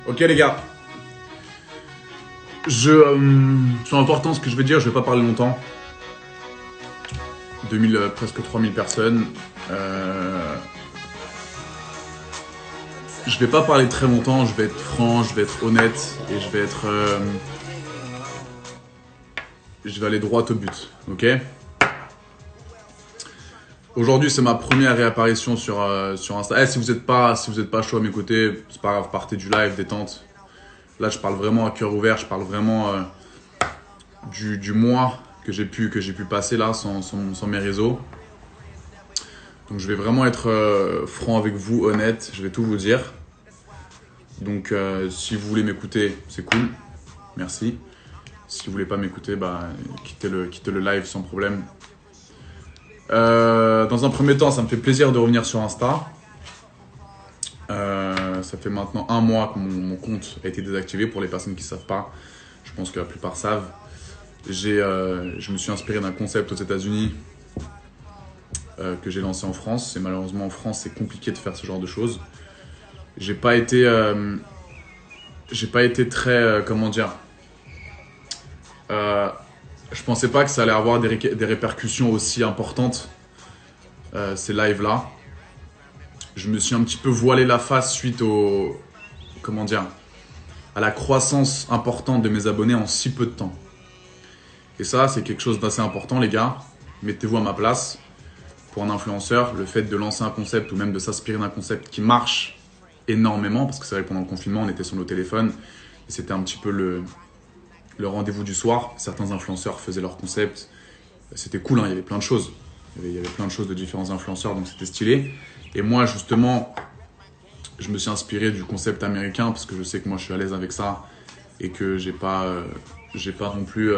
Ok les gars, c'est important ce que je vais dire, je vais pas parler longtemps. 2000, presque 3000 personnes. Je vais pas parler très longtemps, je vais être franc, je vais être honnête et je vais aller droit au but, ok? Aujourd'hui, c'est ma première réapparition sur Insta. Si vous êtes pas chaud à m'écouter, c'est pas grave, partez du live, détente. Là, je parle vraiment à cœur ouvert, je parle vraiment du mois que j'ai pu passer là sans mes réseaux. Donc, je vais vraiment être franc avec vous, honnête, je vais tout vous dire. Donc, si vous voulez m'écouter, c'est cool, merci. Si vous voulez pas m'écouter, bah, quittez le live sans problème. Dans un premier temps, ça me fait plaisir de revenir sur Insta. Ça fait maintenant un mois que mon compte a été désactivé. Pour les personnes qui ne savent pas, je pense que la plupart savent. Je me suis inspiré d'un concept aux États-Unis que j'ai lancé en France. Et malheureusement, en France, c'est compliqué de faire ce genre de choses. J'ai pas été très, comment dire, je pensais pas que ça allait avoir des répercussions aussi importantes, ces lives-là. Je me suis un petit peu voilé la face suite à la croissance importante de mes abonnés en si peu de temps. Et ça, c'est quelque chose d'assez important, les gars. Mettez-vous à ma place. Pour un influenceur, le fait de lancer un concept ou même de s'inspirer d'un concept qui marche énormément, parce que c'est vrai que pendant le confinement, on était sur nos téléphones et c'était un petit peu le rendez-vous du soir. Certains influenceurs faisaient leur concept. C'était cool, hein, il y avait plein de choses. Il y avait plein de choses de différents influenceurs, donc c'était stylé. Et moi, justement, je me suis inspiré du concept américain parce que je sais que moi, je suis à l'aise avec ça et que j'ai pas non plus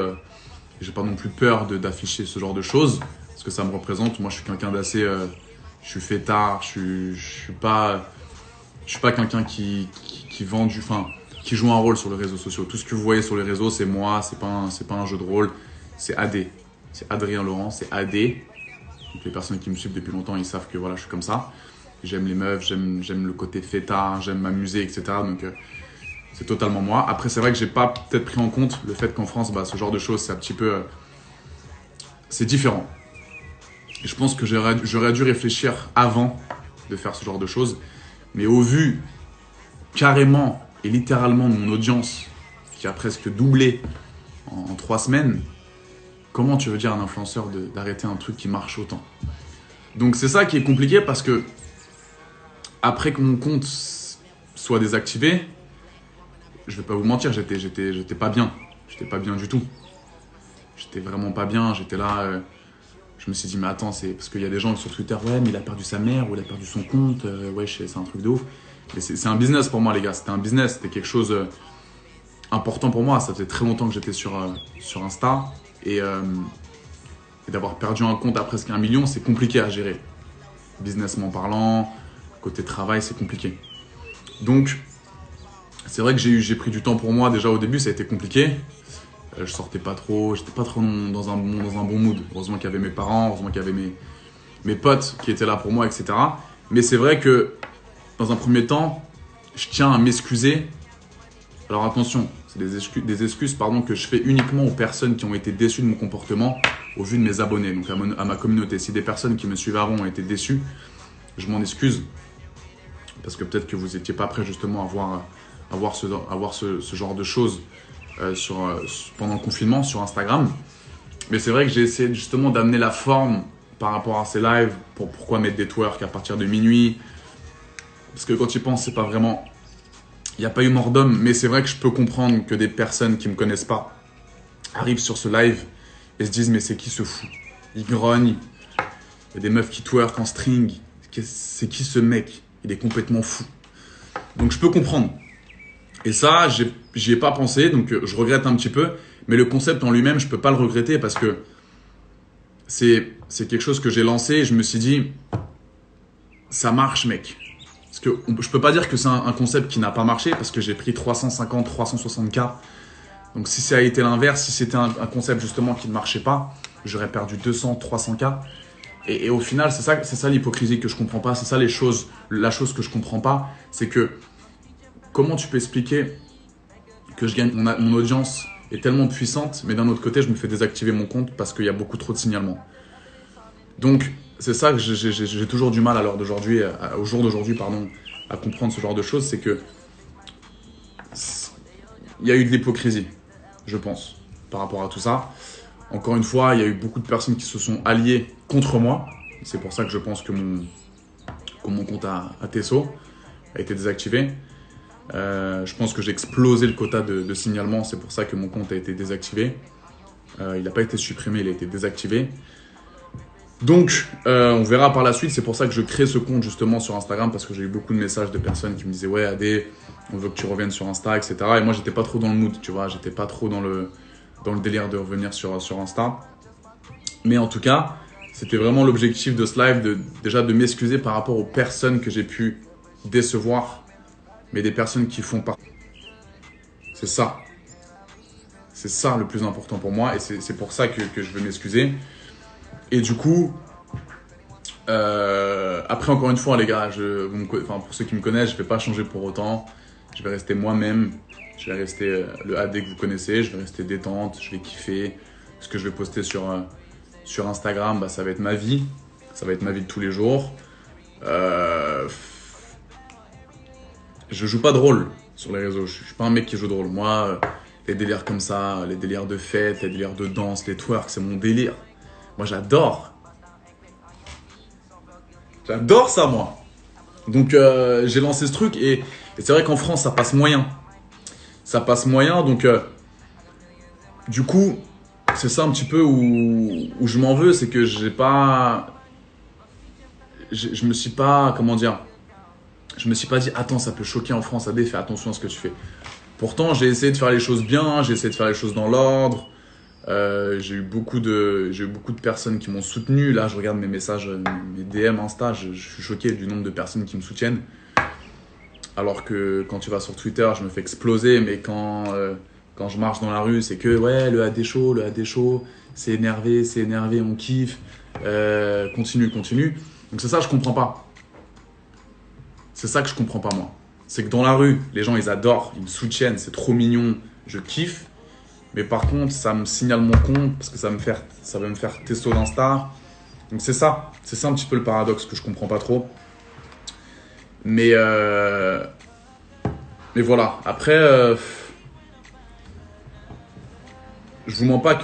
peur d'afficher ce genre de choses parce que ça me représente. Moi, je suis quelqu'un d'assez, je suis fêtard, je suis pas quelqu'un qui joue un rôle sur les réseaux sociaux. Tout ce que vous voyez sur les réseaux, c'est moi, c'est pas un jeu de rôle, c'est AD. C'est Adrien Laurent, c'est AD. Donc les personnes qui me suivent depuis longtemps, ils savent que voilà, je suis comme ça. J'aime les meufs, j'aime le côté fêtard, j'aime m'amuser, etc. Donc c'est totalement moi. Après, c'est vrai que j'ai pas peut-être pris en compte le fait qu'en France, bah, ce genre de choses, c'est un petit peu, c'est différent. Et je pense que j'aurais dû réfléchir avant de faire ce genre de choses. Mais au vu carrément et littéralement de mon audience, qui a presque doublé en 3 semaines, comment tu veux dire à un influenceur d'arrêter un truc qui marche autant? Donc c'est ça qui est compliqué parce que après que mon compte soit désactivé, je vais pas vous mentir, j'étais pas bien. J'étais pas bien du tout. J'étais vraiment pas bien. J'étais là, je me suis dit mais attends, c'est parce qu'il y a des gens sur Twitter, ouais mais il a perdu sa mère ou il a perdu son compte, ouais c'est un truc de ouf. Mais c'est un business pour moi les gars, c'était un business, c'était quelque chose important pour moi. Ça faisait très longtemps que j'étais sur Insta et d'avoir perdu un compte à presque 1 million, c'est compliqué à gérer. Businessment parlant, côté travail, c'est compliqué. Donc, c'est vrai que j'ai pris du temps pour moi. Déjà au début, ça a été compliqué. Je sortais pas trop, j'étais pas trop dans un bon mood. Heureusement qu'il y avait mes parents, heureusement qu'il y avait mes potes qui étaient là pour moi, etc. Mais c'est vrai que, dans un premier temps, je tiens à m'excuser. Alors attention, c'est des excuses que je fais uniquement aux personnes qui ont été déçues de mon comportement au vu de mes abonnés, donc à ma communauté. Si des personnes qui me suivent avant ont été déçues, je m'en excuse. Parce que peut-être que vous n'étiez pas prêt justement à voir ce genre de choses pendant le confinement sur Instagram. Mais c'est vrai que j'ai essayé justement d'amener la forme par rapport à ces lives. Pourquoi mettre des twerks à partir de minuit? Parce que quand tu y penses, c'est pas vraiment... Il n'y a pas eu mort d'homme, mais c'est vrai que je peux comprendre que des personnes qui ne me connaissent pas arrivent sur ce live et se disent mais c'est qui ce fou? Il grogne, il y a des meufs qui twerk en string. C'est qui ce mec? Il est complètement fou. Donc je peux comprendre. Et ça, j'y ai pas pensé, donc je regrette un petit peu. Mais le concept en lui-même, je peux pas le regretter parce que c'est quelque chose que j'ai lancé et je me suis dit, ça marche mec. Parce que je peux pas dire que c'est un concept qui n'a pas marché parce que j'ai pris 350, 360K. Donc si ça a été l'inverse, si c'était un concept justement qui ne marchait pas, j'aurais perdu 200, 300K. Et au final, c'est ça l'hypocrisie que je comprends pas. C'est ça la chose que je comprends pas. C'est que comment tu peux expliquer que je gagne, mon audience est tellement puissante, mais d'un autre côté, je me fais désactiver mon compte parce qu'il y a beaucoup trop de signalements. Donc, c'est ça que j'ai toujours du mal à l'heure d'aujourd'hui, au jour d'aujourd'hui, pardon, à comprendre ce genre de choses, c'est que il y a eu de l'hypocrisie, je pense, par rapport à tout ça. Encore une fois, il y a eu beaucoup de personnes qui se sont alliées contre moi. C'est pour ça que je pense que mon compte à Tesso a été désactivé. Je pense que j'ai explosé le quota de signalement, c'est pour ça que mon compte a été désactivé. Il n'a pas été supprimé, il a été désactivé. Donc, on verra par la suite. C'est pour ça que je crée ce compte justement sur Instagram, parce que j'ai eu beaucoup de messages de personnes qui me disaient « Ouais, Adé, on veut que tu reviennes sur Insta, etc. » Et moi, j'étais pas trop dans le mood, tu vois. J'étais pas trop dans le délire de revenir sur Insta. Mais en tout cas, c'était vraiment l'objectif de ce live, déjà de m'excuser par rapport aux personnes que j'ai pu décevoir, mais des personnes qui font partie. C'est ça. C'est ça le plus important pour moi, et c'est pour ça que je veux m'excuser. Et du coup, après encore une fois les gars, pour ceux qui me connaissent, je ne vais pas changer pour autant. Je vais rester moi-même, je vais rester le AD que vous connaissez, je vais rester détente, je vais kiffer. Ce que je vais poster sur Instagram, bah, ça va être ma vie, ça va être ma vie de tous les jours. Je joue pas de rôle sur les réseaux, je suis pas un mec qui joue de rôle. Moi, les délires comme ça, les délires de fête, les délires de danse, les twerks, c'est mon délire. Moi, j'adore. J'adore ça, moi. Donc, j'ai lancé ce truc et c'est vrai qu'en France, ça passe moyen. Ça passe moyen, donc du coup, c'est ça un petit peu où je m'en veux, c'est que j'ai pas... Je me suis pas, comment dire, je me suis pas dit, attends, ça peut choquer en France, Adé, fais attention à ce que tu fais. Pourtant, j'ai essayé de faire les choses bien, j'ai essayé de faire les choses dans l'ordre. J'ai eu beaucoup de personnes qui m'ont soutenu. Là, je regarde mes messages, mes DM Insta, je suis choqué du nombre de personnes qui me soutiennent. Alors que quand tu vas sur Twitter, je me fais exploser. Mais quand je marche dans la rue, c'est que ouais, le AD chaud, c'est énervé, on kiffe. Continue. Donc c'est ça que je comprends pas. C'est ça que je comprends pas moi. C'est que dans la rue, les gens ils adorent, ils me soutiennent, c'est trop mignon, je kiffe. Mais par contre, ça me signale mon compte parce que ça va me faire testo d'Insta. Donc c'est ça un petit peu le paradoxe que je comprends pas trop. Mais voilà. Après, je vous mens pas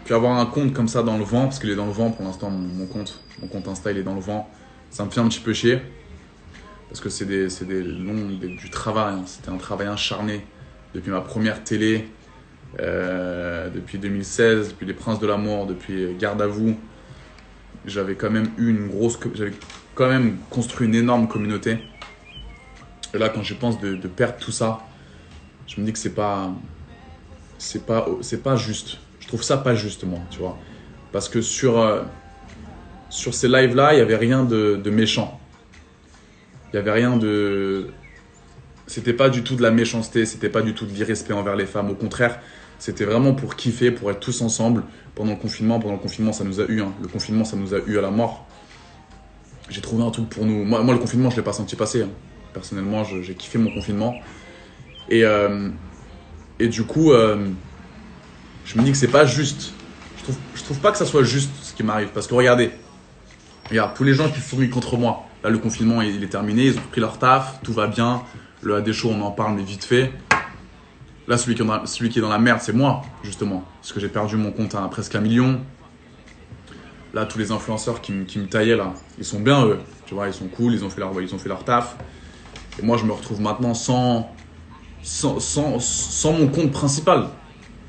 qu'avoir un compte comme ça dans le vent, parce qu'il est dans le vent pour l'instant, mon compte Insta il est dans le vent, ça me fait un petit peu chier. Parce que c'est du travail, hein. C'était un travail acharné depuis ma première télé. Depuis 2016, depuis Les Princes de l'amour, depuis Garde à vous, j'avais quand même construit une énorme communauté. Et là, quand je pense de perdre tout ça, je me dis que c'est pas juste. Je trouve ça pas juste, moi, tu vois. Parce que sur ces lives-là, il y avait rien de méchant. Il y avait rien de... C'était pas du tout de la méchanceté, c'était pas du tout de l'irrespect envers les femmes. Au contraire, c'était vraiment pour kiffer, pour être tous ensemble pendant le confinement. Pendant le confinement, ça nous a eu. Hein. Le confinement, ça nous a eu à la mort. J'ai trouvé un truc pour nous. Moi le confinement, je l'ai pas senti passer. Hein. Personnellement, j'ai kiffé mon confinement. Et du coup, je me dis que c'est pas juste. Je trouve pas que ça soit juste ce qui m'arrive. Parce que regarde, tous les gens qui se sont mis contre moi. Là, le confinement, il est terminé. Ils ont pris leur taf. Tout va bien. Le AD Show, on en parle, mais vite fait. Là, celui qui est dans la merde, c'est moi, justement. Parce que j'ai perdu mon compte à presque 1 million. Là, tous les influenceurs qui me taillaient, là, ils sont bien, eux. Tu vois, ils sont cool, ils ont fait leur taf. Et moi, je me retrouve maintenant sans mon compte principal.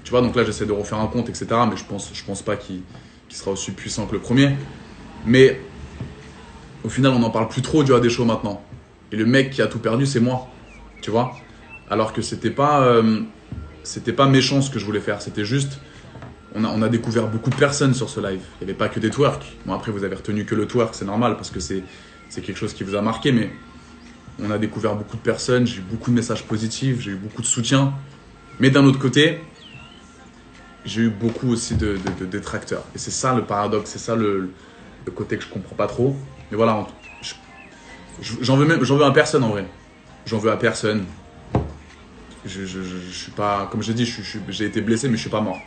Tu vois, donc là, j'essaie de refaire un compte, etc. Mais je pense pas qu'il sera aussi puissant que le premier. Mais au final, on n'en parle plus trop du AD Show maintenant. Et le mec qui a tout perdu, c'est moi. Tu vois ? Alors que c'était pas méchant ce que je voulais faire. C'était juste, on a découvert beaucoup de personnes sur ce live. Il n'y avait pas que des twerks. Bon, après, vous avez retenu que le twerk, c'est normal parce que c'est quelque chose qui vous a marqué. Mais on a découvert beaucoup de personnes. J'ai eu beaucoup de messages positifs. J'ai eu beaucoup de soutien. Mais d'un autre côté, j'ai eu beaucoup aussi de détracteurs. Et c'est ça le paradoxe. C'est ça le côté que je comprends pas trop. Mais voilà, j'en veux à personne en vrai. J'en veux à personne. Je suis pas, comme j'ai dit, j'ai été blessé, mais je suis pas mort.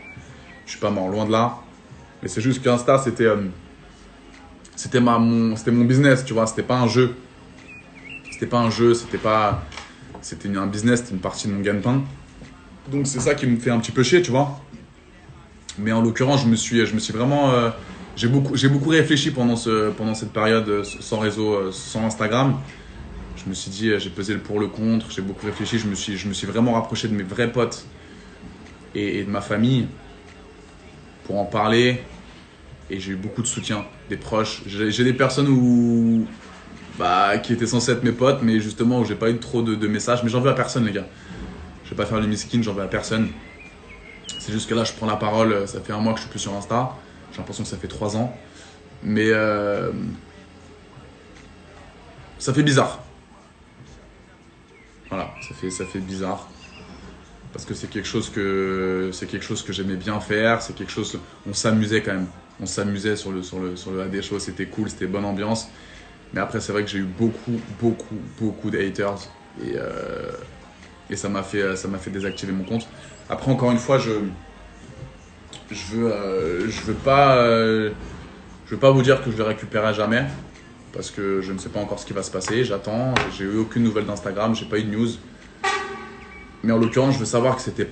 Je suis pas mort, loin de là. Mais c'est juste qu'Insta, c'était mon business, tu vois. C'était pas un jeu. C'était pas un jeu, c'était un business, c'était une partie de mon gagne-pain. Donc c'est ça qui me fait un petit peu chier, tu vois. Mais en l'occurrence, je me suis vraiment, j'ai beaucoup réfléchi pendant cette période sans réseau, sans Instagram. Je me suis dit, j'ai pesé le pour le contre, j'ai beaucoup réfléchi, je me suis vraiment rapproché de mes vrais potes et de ma famille pour en parler. Et j'ai eu beaucoup de soutien, des proches. J'ai des personnes qui étaient censées être mes potes, mais justement où j'ai pas eu trop de messages. Mais j'en veux à personne, les gars. Je vais pas faire le miskin, j'en veux à personne. C'est juste que là, je prends la parole, ça fait 1 mois que je suis plus sur Insta. J'ai l'impression que ça fait 3 ans. Mais ça fait bizarre. Voilà, ça fait bizarre. Parce que c'est quelque chose que j'aimais bien faire. C'est quelque chose, on s'amusait quand même. On s'amusait sur le AD Show, c'était cool, c'était bonne ambiance. Mais après, c'est vrai que j'ai eu beaucoup de haters. Et ça m'a fait désactiver mon compte. Après, encore une fois, je veux pas vous dire que je le récupérerai jamais. Parce que je ne sais pas encore ce qui va se passer. J'attends. J'ai eu aucune nouvelle d'Instagram, j'ai pas eu de news. Mais en l'occurrence, je veux savoir que j'avais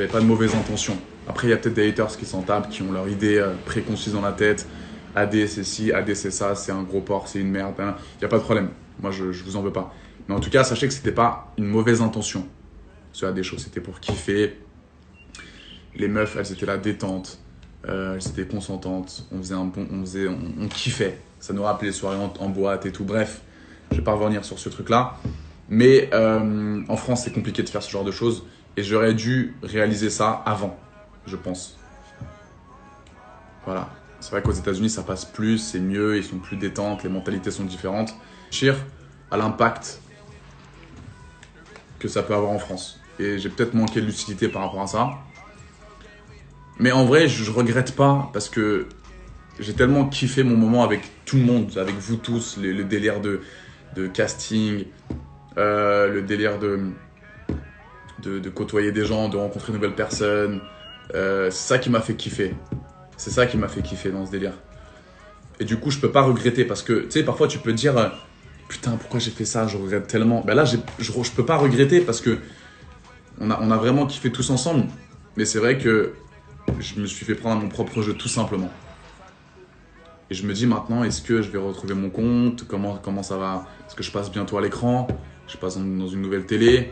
pas de mauvaises intentions. Après, il y a peut-être des haters qui s'en tapent, qui ont leur idée préconçue dans la tête. AD c'est ci, AD c'est ça, c'est un gros porc, c'est une merde. Il n'y a pas de problème. Moi, je vous en veux pas. Mais en tout cas, sachez que c'était pas une mauvaise intention. Ce AD Show, c'était pour kiffer. Les meufs, elles étaient là détentes. Elles étaient consentantes. On kiffait. Ça nous rappelait les soirées en boîte et tout. Bref, je vais pas revenir sur ce truc-là. Mais en France, c'est compliqué de faire ce genre de choses. Et j'aurais dû réaliser ça avant, je pense. Voilà. C'est vrai qu'aux États-Unis, ça passe plus, c'est mieux, ils sont plus détentes, les mentalités sont différentes. Réfléchir à l'impact que ça peut avoir en France. Et j'ai peut-être manqué de lucidité par rapport à ça. Mais en vrai, je regrette pas parce que j'ai tellement kiffé mon moment avec tout le monde, avec vous tous, le délire de casting, le délire de côtoyer des gens, de rencontrer de nouvelles personnes. C'est ça qui m'a fait kiffer. C'est ça qui m'a fait kiffer dans ce délire. Et du coup, je peux pas regretter parce que, tu sais, parfois tu peux te dire putain, pourquoi j'ai fait ça, je regrette tellement. Ben là, je peux pas regretter parce que on a vraiment kiffé tous ensemble. Mais c'est vrai que je me suis fait prendre à mon propre jeu tout simplement. Et je me dis maintenant, est-ce que je vais retrouver mon compte? Comment ça va? Est-ce que je passe bientôt à l'écran? Je passe dans une nouvelle télé?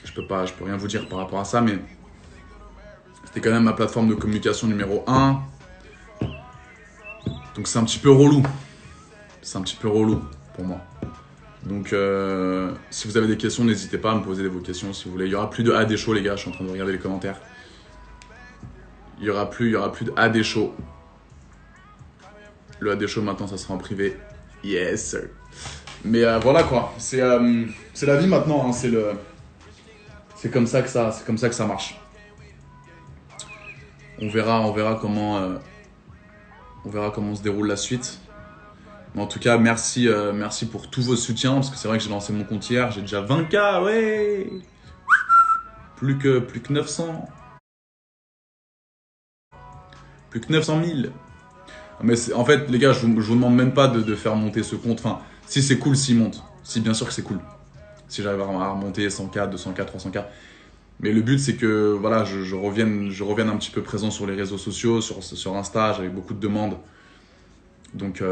Je peux rien vous dire par rapport à ça, mais c'était quand même ma plateforme de communication numéro 1. Donc c'est un petit peu relou. C'est un petit peu relou pour moi. Donc si vous avez des questions, n'hésitez pas à me poser vos questions si vous voulez. Il y aura plus de AD Show, les gars, je suis en train de regarder les commentaires. Il y aura plus de AD Show. Le AD Show maintenant, ça sera en privé. Yes sir. Mais voilà quoi, c'est la vie maintenant, hein. C'est comme ça que ça marche. On verra comment se déroule la suite. Mais en tout cas, merci pour tous vos soutiens, parce que c'est vrai que j'ai lancé mon compte hier, j'ai déjà 20K, ouais. Plus que 900. Plus que 900 000. Mais en fait, les gars, je vous demande même pas de faire monter ce compte. Enfin, si c'est cool, s'il monte. Si, bien sûr que c'est cool. Si j'arrive à remonter 100K, 200K, 300K. Mais le but, c'est que voilà, je revienne un petit peu présent sur les réseaux sociaux, sur Insta. J'avais beaucoup de demandes. Donc,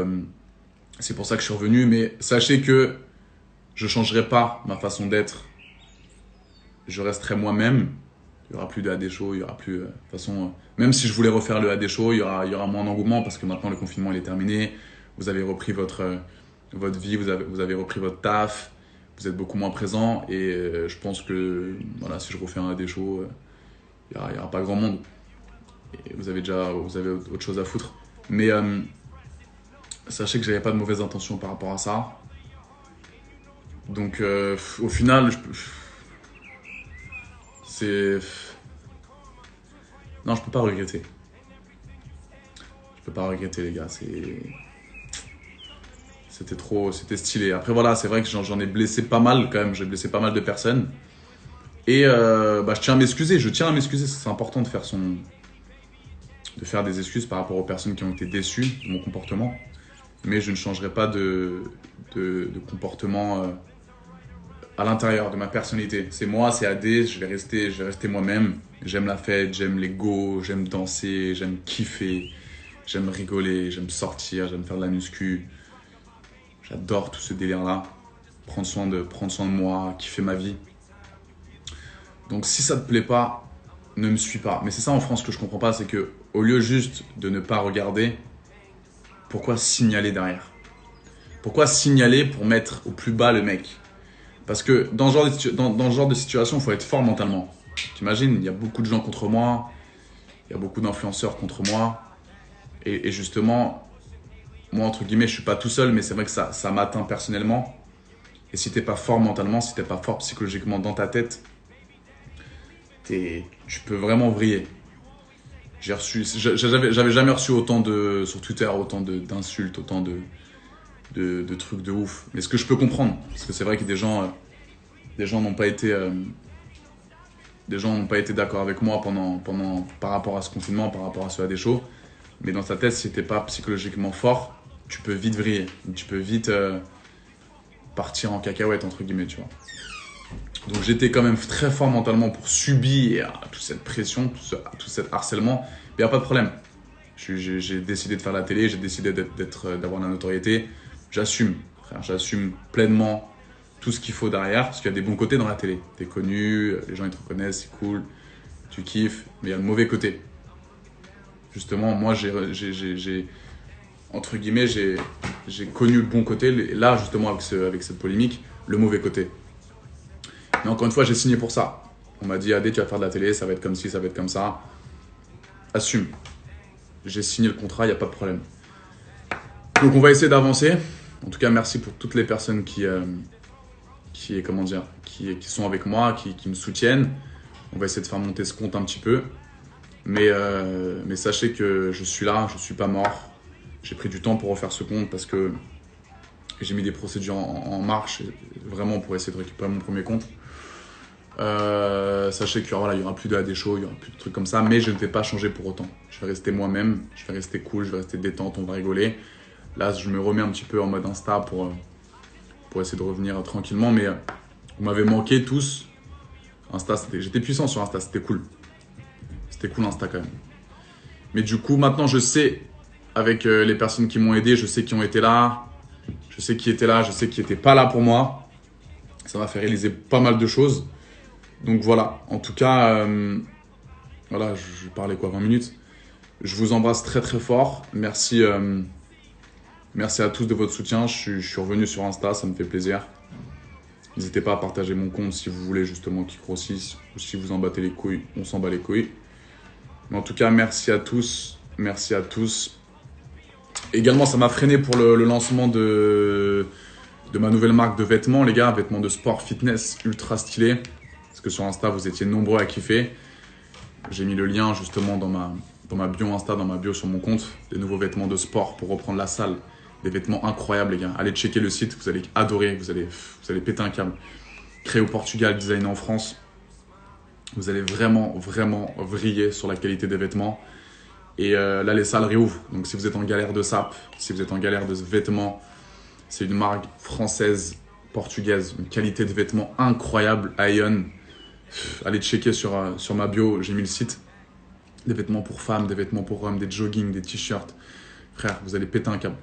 c'est pour ça que je suis revenu. Mais sachez que je ne changerai pas ma façon d'être. Je resterai moi-même. Il n'y aura plus de AD Show, il y aura plus... de toute façon, même si je voulais refaire le AD Show, il y aura moins d'engouement parce que maintenant le confinement il est terminé. Vous avez repris votre vie, vous avez repris votre taf, vous êtes beaucoup moins présent. Et je pense que voilà, si je refais un AD Show, il n'y aura pas grand monde. Et vous avez autre chose à foutre. Mais sachez que j'avais pas de mauvaise intention par rapport à ça. Donc au final, non, je peux pas regretter. Je peux pas regretter, les gars. C'était stylé. Après, voilà, c'est vrai que j'en ai blessé pas mal quand même. J'ai blessé pas mal de personnes. Et je tiens à m'excuser, c'est important de faire des excuses par rapport aux personnes qui ont été déçues de mon comportement. Mais je ne changerai pas de comportement à l'intérieur de ma personnalité. C'est moi, c'est AD, je vais rester moi-même. J'aime la fête, j'aime les go, j'aime danser, j'aime kiffer, j'aime rigoler, j'aime sortir, j'aime faire de la muscu. J'adore tout ce délire-là. Prendre soin de moi, kiffer ma vie. Donc si ça te plaît pas, ne me suis pas. Mais c'est ça en France que je comprends pas, c'est que au lieu juste de ne pas regarder, pourquoi signaler derrière? Pourquoi signaler pour mettre au plus bas le mec? Parce que dans ce genre de situation, il faut être fort mentalement. T'imagines, il y a beaucoup de gens contre moi, il y a beaucoup d'influenceurs contre moi. Et justement, moi, entre guillemets, je suis pas tout seul, mais c'est vrai que ça m'atteint personnellement. Et si t'es pas fort mentalement, si t'es pas fort psychologiquement dans ta tête, tu peux vraiment vriller. J'avais jamais reçu sur Twitter autant d'insultes, autant de trucs de ouf. Mais ce que je peux comprendre, parce que c'est vrai que des gens n'ont pas été d'accord avec moi par rapport à ce confinement, par rapport à ce AD show. Mais dans ta tête, si t'es pas psychologiquement fort, tu peux vite vriller. Tu peux vite partir en cacahuète, entre guillemets, tu vois. Donc j'étais quand même très fort mentalement pour subir toute cette pression, tout cet harcèlement. Mais il n'y a pas de problème. J'ai décidé de faire la télé, j'ai décidé d'avoir la notoriété. J'assume, frère, j'assume pleinement tout ce qu'il faut derrière, parce qu'il y a des bons côtés dans la télé. T'es connu, les gens ils te reconnaissent, c'est cool, tu kiffes, mais il y a le mauvais côté. Justement, moi entre guillemets, j'ai connu le bon côté, là justement avec cette polémique, le mauvais côté. Mais encore une fois, j'ai signé pour ça. On m'a dit, Adé, tu vas faire de la télé, ça va être comme ci, ça va être comme ça. Assume. J'ai signé le contrat, il n'y a pas de problème. Donc on va essayer d'avancer. En tout cas, merci pour toutes les personnes qui sont avec moi, qui me soutiennent. On va essayer de faire monter ce compte un petit peu. Mais sachez que je suis là, je ne suis pas mort. J'ai pris du temps pour refaire ce compte parce que j'ai mis des procédures en marche, vraiment pour essayer de récupérer mon premier compte. Sachez qu'il y aura plus de AD show, il y aura plus de trucs comme ça, mais je ne vais pas changer pour autant. Je vais rester moi-même, je vais rester cool, je vais rester détente, on va rigoler. Là, je me remets un petit peu en mode Insta pour essayer de revenir tranquillement, mais vous m'avez manqué tous. Insta, j'étais puissant sur Insta, c'était cool. C'était cool Insta quand même. Mais du coup, maintenant, je sais, avec les personnes qui m'ont aidé, je sais qui ont été là, je sais qui était là, je sais qui n'était pas là pour moi. Ça m'a fait réaliser pas mal de choses. Donc voilà, en tout cas, voilà, je parlais 20 minutes. Je vous embrasse très très fort. Merci à tous de votre soutien. Je suis revenu sur Insta, ça me fait plaisir. N'hésitez pas à partager mon compte si vous voulez justement qu'il grossisse. Ou si vous en battez les couilles, on s'en bat les couilles. Mais en tout cas, merci à tous. Merci à tous. Également, ça m'a freiné pour le lancement de ma nouvelle marque de vêtements, les gars. Vêtements de sport, fitness, ultra stylés. Parce que sur Insta, vous étiez nombreux à kiffer. J'ai mis le lien justement dans ma bio Insta, dans ma bio sur mon compte. Des nouveaux vêtements de sport pour reprendre la salle. Des vêtements incroyables, les gars. Allez checker le site, vous allez adorer. Vous allez péter un câble. Créé au Portugal, designé en France. Vous allez vraiment, vraiment vriller sur la qualité des vêtements. Et là, les salles réouvrent. Donc si vous êtes en galère de sap, si vous êtes en galère de vêtements, c'est une marque française, portugaise. Une qualité de vêtements incroyable. Ion. Allez checker sur ma bio, j'ai mis le site. Des vêtements pour femmes, des vêtements pour hommes, des joggings, des t-shirts. Frère, vous allez péter un câble.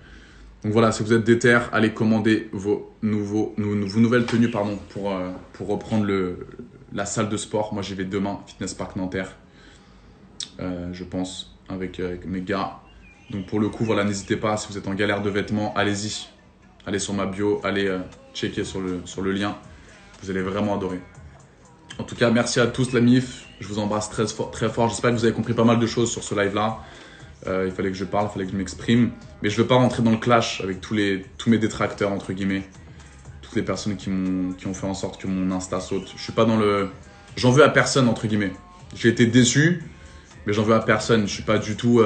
Donc voilà, si vous êtes déter, allez commander vos nouvelles tenues pour reprendre la salle de sport. Moi, j'y vais demain, Fitness Park Nanterre, je pense, avec mes gars. Donc pour le coup, voilà, n'hésitez pas, si vous êtes en galère de vêtements, allez-y. Allez sur ma bio, allez checker sur le lien. Vous allez vraiment adorer. En tout cas, merci à tous la MIF. Je vous embrasse très fort. J'espère que vous avez compris pas mal de choses sur ce live-là. Il fallait que je parle, il fallait que je m'exprime. Mais je ne veux pas rentrer dans le clash avec tous mes détracteurs, entre guillemets. Toutes les personnes qui ont fait en sorte que mon Insta saute. Je suis pas dans le... J'en veux à personne, entre guillemets. J'ai été déçu, mais j'en veux à personne. Je suis pas du tout...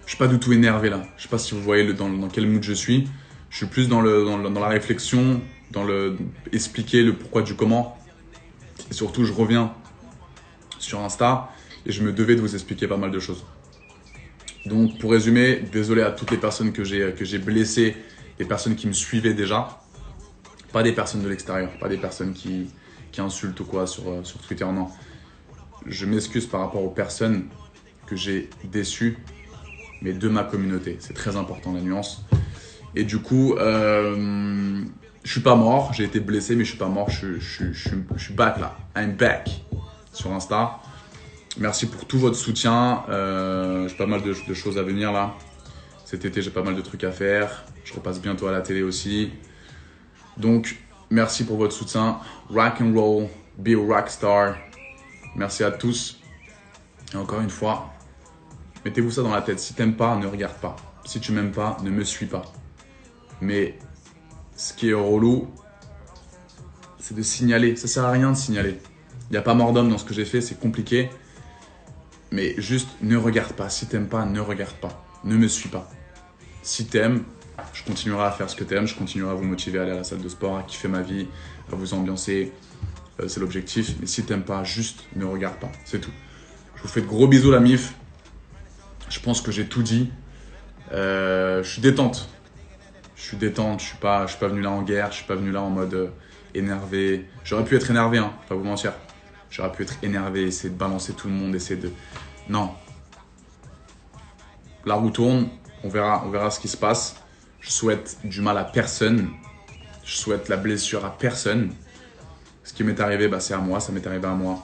Je suis pas du tout énervé là. Je sais pas si vous voyez dans quel mood je suis. Je suis plus dans la réflexion, dans expliquer le pourquoi du comment. Et surtout, je reviens sur Insta et je me devais de vous expliquer pas mal de choses. Donc, pour résumer, désolé à toutes les personnes que j'ai blessées, des personnes qui me suivaient déjà. Pas des personnes de l'extérieur, pas des personnes qui insultent ou quoi sur Twitter, non. Je m'excuse par rapport aux personnes que j'ai déçues, mais de ma communauté. C'est très important la nuance. Et du coup, je suis pas mort, j'ai été blessé, mais je suis pas mort, je suis back là. I'm back sur Insta. Merci pour tout votre soutien. J'ai pas mal de choses à venir là. Cet été, j'ai pas mal de trucs à faire. Je repasse bientôt à la télé aussi. Donc, merci pour votre soutien. Rock and roll, be a rock star. Merci à tous. Et encore une fois, mettez-vous ça dans la tête. Si t'aimes pas, ne regarde pas. Si tu m'aimes pas, ne me suis pas. Mais ce qui est relou, c'est de signaler. Ça sert à rien de signaler. Il n'y a pas mort d'homme dans ce que j'ai fait, c'est compliqué. Mais juste, ne regarde pas. Si t'aimes pas, ne regarde pas. Ne me suis pas. Si t'aimes, je continuerai à faire ce que t'aimes. Je continuerai à vous motiver à aller à la salle de sport, à kiffer ma vie, à vous ambiancer. C'est l'objectif. Mais si t'aimes pas, juste ne regarde pas. C'est tout. Je vous fais de gros bisous la mif. Je pense que j'ai tout dit. Je suis détente. Je suis pas venu là en guerre. Je suis pas venu là en mode énervé. J'aurais pu être énervé, hein, pas vous mentir. J'aurais pu être énervé, essayer de balancer tout le monde, essayer de... Non. La roue tourne. On verra ce qui se passe. Je souhaite du mal à personne. Je souhaite la blessure à personne. Ce qui m'est arrivé, c'est à moi. Ça m'est arrivé à moi.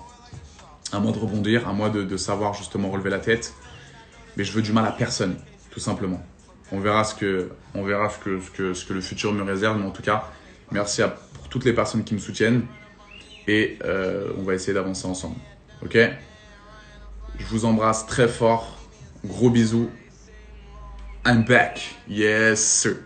À moi de rebondir, à moi de savoir justement relever la tête. Mais je veux du mal à personne, tout simplement. On verra ce que le futur me réserve. Mais en tout cas, merci pour toutes les personnes qui me soutiennent. Et on va essayer d'avancer ensemble. Ok ? Je vous embrasse très fort. Gros bisous. I'm back. Yes, sir.